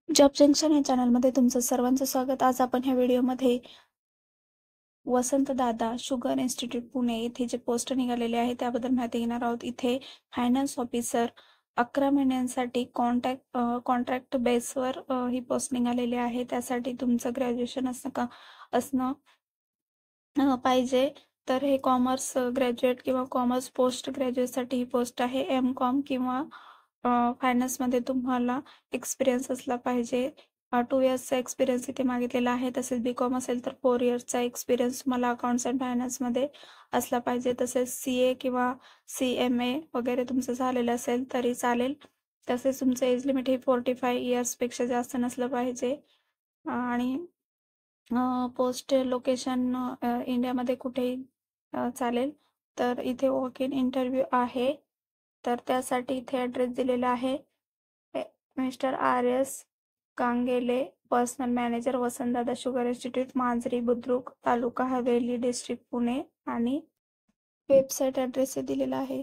Job junction या चॅनलमध्ये तुमचं सर्वांचं स्वागत. आज आपण ह्या व्हिडिओमध्ये वसंतदादा शुगर इन्स्टिट्यूट पुणे येथे जे पोस्ट निघालेले आहे त्याबद्दल माहिती घेणार आहोत. इथे फायनान्स ऑफिसर 11 महिन्यांसाठी कॉन्ट्रॅक्ट बेसवर ही पोस्ट निघालेली आहे. त्यासाठी तुमचं ग्रॅज्युएशन असणं पाहिजे. तर हे कॉमर्स ग्रॅज्युएट किंवा कॉमर्स पोस्ट ग्रॅज्युएटसाठी ही पोस्ट आहे. M.Com किंवा फायनान्समध्ये तुम्हाला एक्सपिरियन्स असला पाहिजे. 2 इयर्सचा एक्सपिरियन्स इथे मागितलेला आहे. तसेच B.Com असेल तर 4 इयर्सचा एक्सपिरियन्स तुम्हाला अकाउंट्स अँड फायनान्समध्ये असला पाहिजे. तसेच CA किंवा CMA वगैरे तुमचं झालेलं असेल तरी चालेल. तसेच तुमचं एज लिमिट हे 45 इयर्सपेक्षा जास्त नसलं पाहिजे. आणि पोस्ट लोकेशन इंडियामध्ये कुठेही चालेल. तर इथे वॉक इन इंटरव्ह्यू आहे. तर त्यासाठी इथे ॲड्रेस दिलेला आहे. Mister RS Kangale, personal manager, Vasantdada sugar institute, Manjari Budruk, taluka Haveli, district Pune, आणि वेबसाईट ॲड्रेस दिलेला आहे.